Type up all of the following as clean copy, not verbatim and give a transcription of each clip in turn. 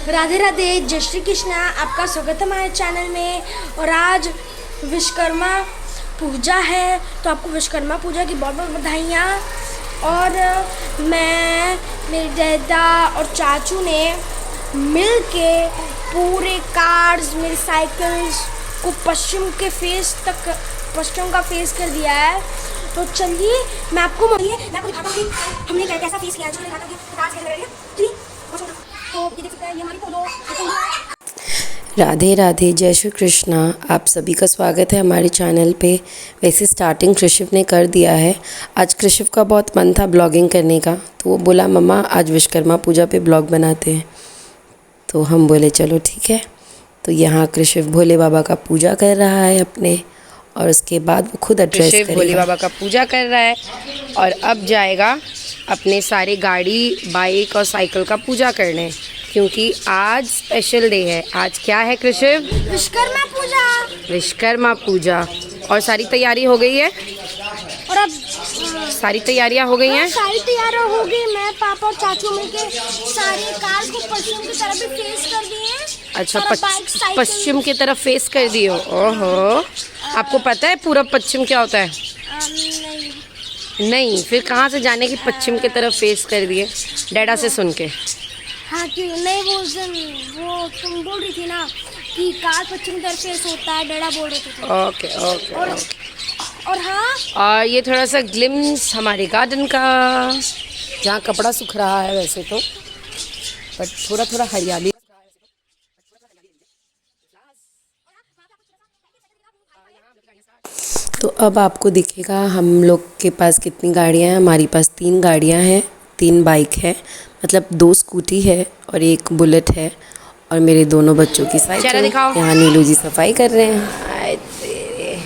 राधे राधे, जय श्री कृष्णा। आपका स्वागत है हमारे चैनल में। और आज विश्वकर्मा पूजा है, तो आपको विश्वकर्मा पूजा की बहुत बहुत बधाइयाँ। और मैं, मेरे दादा और चाचू ने मिल के पूरे कार्स, मेरी साइकिल्स को पश्चिम का फेस कर दिया है। तो चलिए मैं आपको दिखाता हूँ कि हमने कैसा फेस किया है। राधे राधे, जय श्री कृष्णा। आप सभी का स्वागत है हमारे चैनल पे। वैसे स्टार्टिंग कृषिव ने कर दिया है। आज कृषिव का बहुत मन था ब्लॉगिंग करने का, तो वो बोला मम्मा आज विश्वकर्मा पूजा पे ब्लॉग बनाते हैं। तो हम बोले चलो ठीक है। तो यहाँ कृषिव भोले बाबा का पूजा कर रहा है अपने, और उसके बाद वो खुद एड्रेस करेगा। भोले बाबा का पूजा कर रहा है और अब जाएगा अपने सारे गाड़ी, बाइक और साइकिल का पूजा करने, क्योंकि आज स्पेशल डे है। आज क्या है कृषिव? विश्वकर्मा पूजा। विश्वकर्मा पूजा। और सारी तैयारी हो गई है? और अब सारी तैयारियां हो गई हैं? सारी तैयारियां हो गई। मैं, पापा और चाचू मिलके सारे कार्स को पश्चिम की तरफ भी फेस कर दिए हैं। अच्छा, पश्चिम की तरफ फेस कर दिए हो। ओहो, आपको पता है पूरब पश्चिम क्या होता है? नहीं, फिर कहाँ से जाने की पश्चिम की तरफ फेस कर दिए? डैडा से सुन के। हाँ, क्यों नहीं? वो तुम बोल रही थी ना कि कार पश्चिम की तरफ फेस होता है, डैडा बोल रहे थे। Okay okay. और हाँ, और ये थोड़ा सा ग्लिम्स हमारे गार्डन का, जहाँ कपड़ा सूख रहा है वैसे तो, बट थोड़ा थोड़ा हरियाली। तो अब आपको दिखेगा हम लोग के पास कितनी गाड़ियाँ हैं। हमारी पास 3 गाड़ियाँ हैं, 3 बाइक है, मतलब 2 स्कूटी है और 1 बुलेट है, और मेरे दोनों बच्चों की साइकिल। यहाँ नीलू जी सफाई कर रहे हैं। आए तेरे,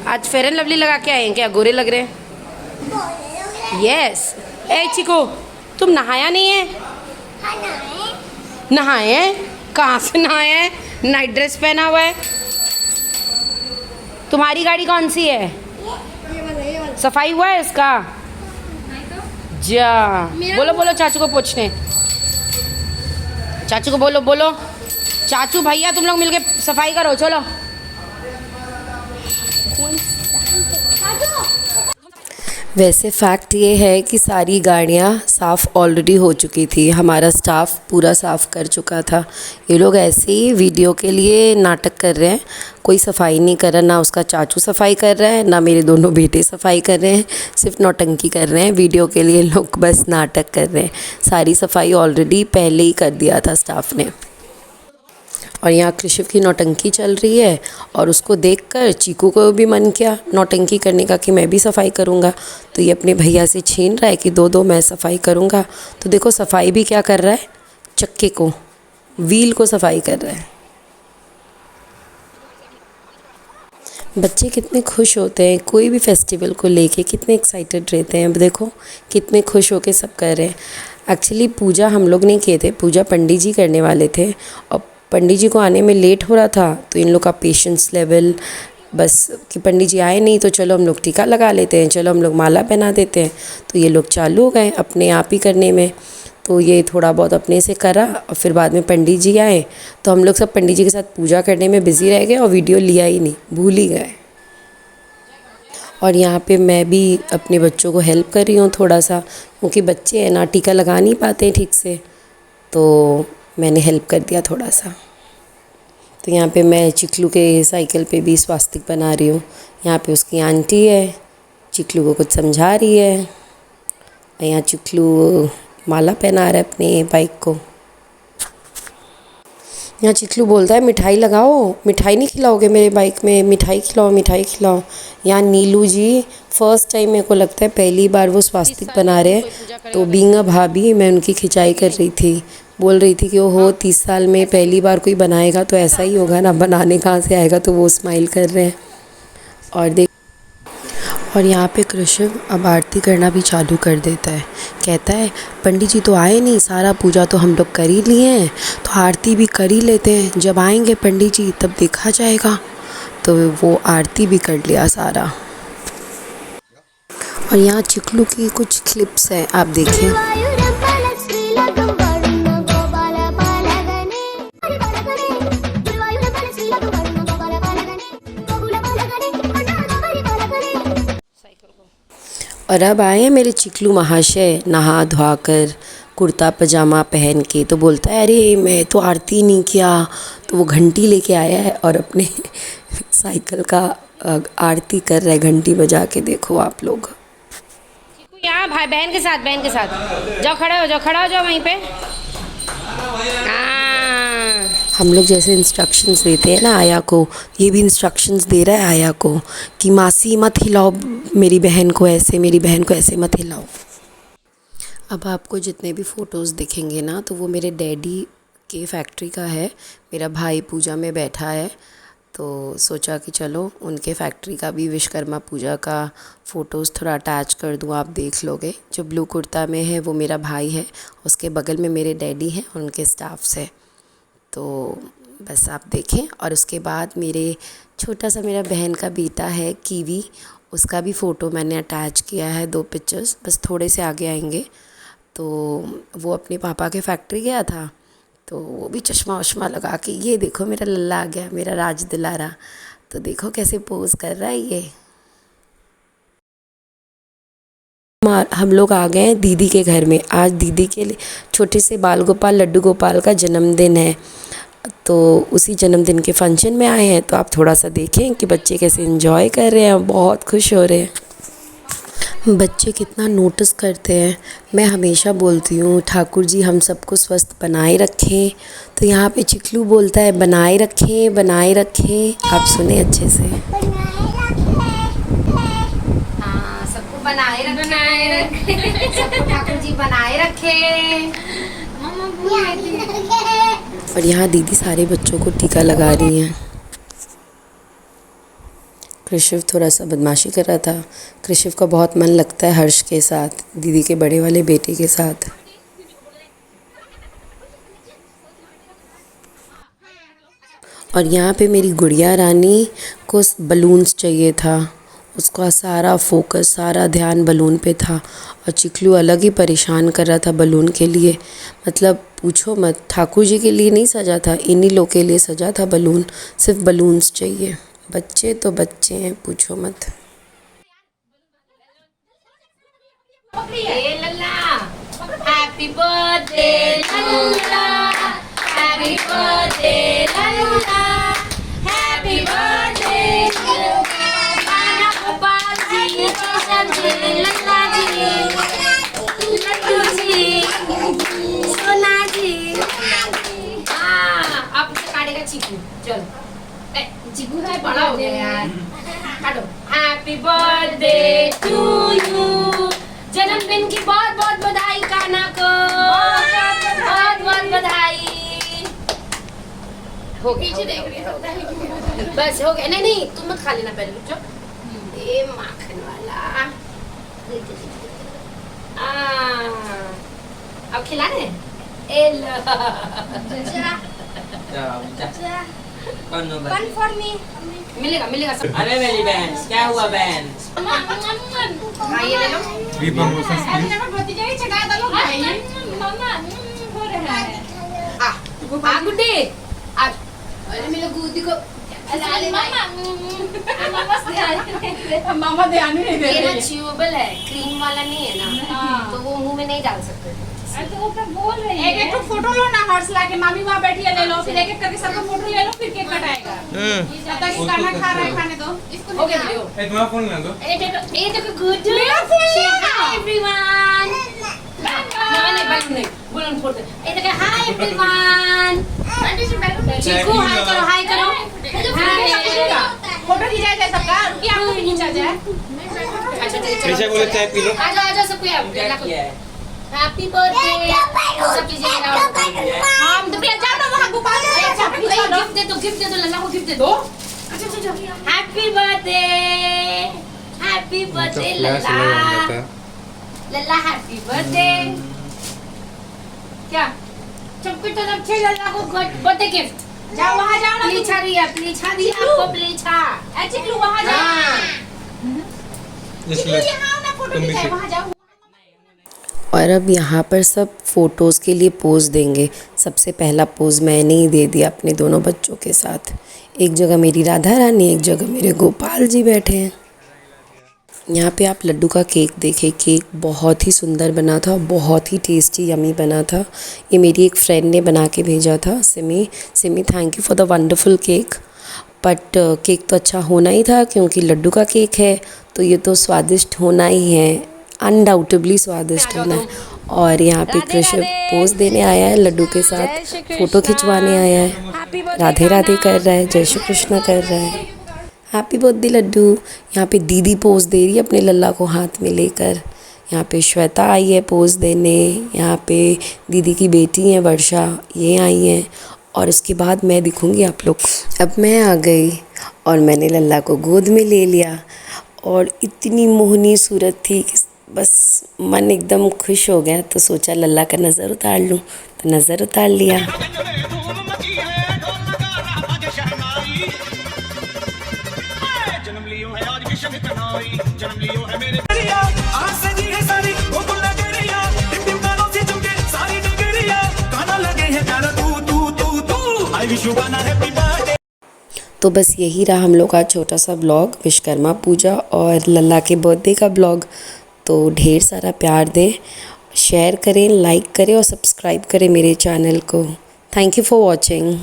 आज फेयर एंड लवली लगा के आए हैं क्या? गोरे लग रहे हैं। यस। ए चिको, तुम नहाया नहीं है? नहाए हैं? कहाँ से नहाए हैं? नाइट ड्रेस पहना हुआ है। तुम्हारी गाड़ी कौन सी है? सफाई हुआ है इसका? जा बोलो बोलो चाचू को पूछने। चाचू को बोलो बोलो, चाचू भैया तुम लोग मिलके सफाई करो, चलो। वैसे फैक्ट ये है कि सारी गाड़ियाँ साफ़ ऑलरेडी हो चुकी थी। हमारा स्टाफ पूरा साफ़ कर चुका था। ये लोग ऐसे ही वीडियो के लिए नाटक कर रहे हैं। कोई सफाई नहीं कर रहा, ना उसका चाचू सफाई कर रहा है, ना मेरे दोनों बेटे सफाई कर रहे हैं। सिर्फ नौटंकी कर रहे हैं वीडियो के लिए। लोग बस नाटक कर रहे हैं। सारी सफाई ऑलरेडी पहले ही कर दिया था स्टाफ ने। और यहाँ कृषिव की नौटंकी चल रही है, और उसको देखकर चीकू को भी मन किया नौटंकी करने का कि मैं भी सफाई करूँगा। तो ये अपने भैया से छीन रहा है कि दो मैं सफाई करूँगा। तो देखो सफाई भी क्या कर रहा है, चक्के को, व्हील को सफाई कर रहा है। बच्चे कितने खुश होते हैं कोई भी फेस्टिवल को लेके, कितने एक्साइटेड रहते हैं। अब देखो कितने खुश होके सब कर रहे हैं। एक्चुअली पूजा हम लोग नहीं किए थे, पूजा पंडित जी करने वाले थे, और पंडित जी को आने में लेट हो रहा था। तो इन लोग का पेशेंस लेवल बस कि पंडित जी आए नहीं, तो चलो हम लोग टीका लगा लेते हैं, चलो हम लोग माला पहना देते हैं। तो ये लोग चालू हो गए अपने आप ही करने में। तो ये थोड़ा बहुत अपने से करा, और फिर बाद में पंडित जी आए, तो हम लोग सब पंडित जी के साथ पूजा करने में बिज़ी रह गए और वीडियो लिया ही नहीं, भूल ही गए। और यहाँ पे मैं भी अपने बच्चों को हेल्प कर रही हूँ थोड़ा सा, क्योंकि बच्चे हैं ना, टीका लगा नहीं पाते हैं ठीक से, तो मैंने हेल्प कर दिया थोड़ा सा। तो यहाँ पे मैं चिकलू के साइकिल पे भी स्वास्तिक बना रही हूँ। यहाँ पे उसकी आंटी है, चिकलू को कुछ समझा रही है, और यहाँ चिकलू माला पहना रहा है अपने बाइक को। यहाँ चिकलू बोलता है मिठाई लगाओ, मिठाई नहीं खिलाओगे मेरे बाइक में, मिठाई खिलाओ मिठाई खिलाओ। यहाँ नीलू जी फर्स्ट टाइम, मेरे को लगता है पहली बार वो स्वास्तिक बना रहे हैं। तो बीइंग अ भाभी मैं उनकी खिंचाई कर रही थी, बोल रही थी कि ओहो 30 साल में पहली बार कोई बनाएगा तो ऐसा ही होगा ना, बनाने कहाँ से आएगा। तो वो स्माइल कर रहे हैं। और देख, और यहाँ पे कृषिव अब आरती करना भी चालू कर देता है। कहता है पंडित जी तो आए नहीं, सारा पूजा तो हम लोग कर ही लिए हैं, तो आरती भी कर ही लेते हैं, जब आएंगे पंडित जी तब देखा जाएगा। तो वो आरती भी कर लिया सारा। और यहाँ चिकलू की कुछ क्लिप्स हैं, आप देखिए। और अब आए हैं मेरे चिकलू महाशय नहा धोआ कर कुर्ता पजामा पहन के, तो बोलता है अरे मैं तो आरती नहीं किया। तो वो घंटी लेके आया है और अपने साइकिल का आरती कर रहा है घंटी बजा के। देखो आप लोग। यहाँ भाई बहन के साथ जाओ, खड़ा हो जाओ वहीं पे। हम लोग जैसे इंस्ट्रक्शंस देते हैं ना आया को, ये भी इंस्ट्रक्शंस दे रहा है आया को कि मासी मत हिलाओ मेरी बहन को ऐसे, मेरी बहन को ऐसे मत हिलाओ। अब आपको जितने भी फ़ोटोज़ दिखेंगे ना तो वो मेरे डैडी के फैक्ट्री का है। मेरा भाई पूजा में बैठा है तो सोचा कि चलो उनके फैक्ट्री का भी विश्वकर्मा पूजा का फ़ोटोज़ थोड़ा अटैच कर दूँ, आप देख लोगे। जो ब्लू कुर्ता में है वो मेरा भाई है, उसके बगल में मेरे डैडी हैं और उनके स्टाफ्स है। तो बस आप देखें। और उसके बाद मेरे छोटा सा मेरा बहन का बेटा है कीवी, उसका भी फ़ोटो मैंने अटैच किया है, 2 पिक्चर्स, बस थोड़े से आगे आएंगे। तो वो अपने पापा के फैक्ट्री गया था तो वो भी चश्मा वश्मा लगा के, ये देखो मेरा लल्ला आ गया, मेरा राज दुलारा। तो देखो कैसे पोज कर रहा है ये। हम लोग आ गए हैं दीदी के घर में। आज दीदी के लिए छोटे से बाल गोपाल लड्डू गोपाल का जन्मदिन है, तो उसी जन्मदिन के फंक्शन में आए हैं। तो आप थोड़ा सा देखें कि बच्चे कैसे एंजॉय कर रहे हैं, बहुत खुश हो रहे हैं। बच्चे कितना नोटिस करते हैं। मैं हमेशा बोलती हूँ ठाकुर जी हम सबको स्वस्थ बनाए रखें, तो यहाँ पे चिकलू बोलता है बनाए रखें बनाए रखें। आप सुने अच्छे से। हाँ, सबको बनाए रखे, सबको ठाकुर जी बनाए रखे। और यहाँ दीदी सारे बच्चों को टीका लगा रही हैं। कृषिव थोड़ा सा बदमाशी कर रहा था। कृषिव का बहुत मन लगता है हर्ष के साथ, दीदी के बड़े वाले बेटे के साथ। और यहाँ पे मेरी गुड़िया रानी को बलून्स चाहिए था, उसका सारा फोकस सारा ध्यान बलून पे था। और चिकलू अलग ही परेशान कर रहा था बलून के लिए, मतलब पूछो मत। ठाकुर जी के लिए नहीं सजा था, इन्हीं लोग के लिए सजा था बलून, सिर्फ बलून्स चाहिए। बच्चे तो बच्चे हैं, पूछो मत। हैप्पी बर्थडे लल्ला, हैप्पी बर्थडे लल्ला, हैप्पी बर्थडे लल्ला गोपाल जी, कृष्ण जी, लल्ला जी, लड्डू जी, सोना जी। हाँ, अब से काटेगा चीकू। चलो चीकू है बड़ा हो गया यार, काटो। हैप्पी बर्थडे टू यू, जन्मदिन की बहुत बहुत बधाई कान्हा को, बहुत बहुत बधाई। हो गया, बस हो गया। नहीं नहीं तुम मत खा लेना, पहले रुक जाओ। ये माखन वाला अब खिला रहे। One for me. मिलेगा मिलेगा सब। अरे मेरी बहन, क्या हुआ बहन? हाँ ये ले लो। गुड्डी आज मेरे गुड्डी को मामा ध्यान ही नहीं दे ये ना रही। च्यूबल है, क्रीम वाला नहीं है ना, तो वो मुंह में नहीं डाल सकते। तो वो पे बोल रही है। एक तो फोटो लो ना हर्ष लाके, मामी वहाँ बैठी है, ले लो, फिर एक एक करके सबका फोटो ले लो, फिर केक कटाएगा। जब तक खाना खा रहा है खाने दो। हो गया वीडियो। तुम्हारा फोन ले दो। ये देखो गुड्डू। Hi everyone. नहीं बलून नहीं, बलून फोड़ दे। ये देखो हाय एवरीवन। चिकू हाय करो, हाय करो। फोटो खिंचाया जाए सबका, रुकिए आपको भी खींचा जाए। अच्छा कैसे बोले चाय पी लो। आ जाओ सबको यार। हैप्पी बर्थडे सब चीजें हम तो जाओ ना वहाँ गोपाल गिफ्ट दे दो लल्ला को, गिफ्ट दे दो। अच्छा हैप्पी बर्थडे, हैप्पी बर्थडे लल्ला, लल्ला हैप्पी बर्थडे। क्या चुपके तो अच्छे लल्ला को बर्थडे गिफ्ट। जाओ वहाँ जाओ ना। प्लीछा दी आपको, प्लीछा। चिकलू वहाँ जाओ। इसलिए ना फोटो खिंचाए, वहाँ जाओ। और अब यहाँ पर सब फ़ोटोज़ के लिए पोज देंगे। सबसे पहला पोज मैंने ही दे दिया अपने दोनों बच्चों के साथ। एक जगह मेरी राधा रानी, एक जगह मेरे गोपाल जी बैठे हैं। यहाँ पे आप लड्डू का केक देखें, केक बहुत ही सुंदर बना था, बहुत ही टेस्टी यमी बना था। ये मेरी एक फ्रेंड ने बना के भेजा था, Simi thank you for the wonderful cake. But cake तो अच्छा होना ही था क्योंकि लड्डू का केक है तो ये तो स्वादिष्ट होना ही है, अनडाउटेबली स्वादिष्ट होना है। और यहाँ पे कृष्ण पोज देने आया है लड्डू के साथ, फ़ोटो खिंचवाने आया है, राधे राधे कर रहा है, जय श्री कृष्ण कर रहा है। Happy birthday Laddu. यहाँ पे दीदी पोज दे रही है अपने लल्ला को हाथ में लेकर। यहाँ पे श्वेता आई है पोज देने, यहाँ पे दीदी की बेटी है वर्षा, ये आई हैं। और उसके बाद मैं दिखूँगी आप लोग को। अब मैं आ गई और मैंने लल्ला को गोद में ले लिया और इतनी मोहनी सूरत थी कि बस मन एकदम खुश हो गया। तो सोचा लल्ला का नज़र उतार लूँ, तो नज़र उतार लिया। तो बस यही रहा हम लोग का छोटा सा ब्लॉग, विश्वकर्मा पूजा और लल्ला के बर्थडे का ब्लॉग। तो ढेर सारा प्यार दें, शेयर करें, लाइक करें और सब्सक्राइब करें मेरे चैनल को। Thank you for watching.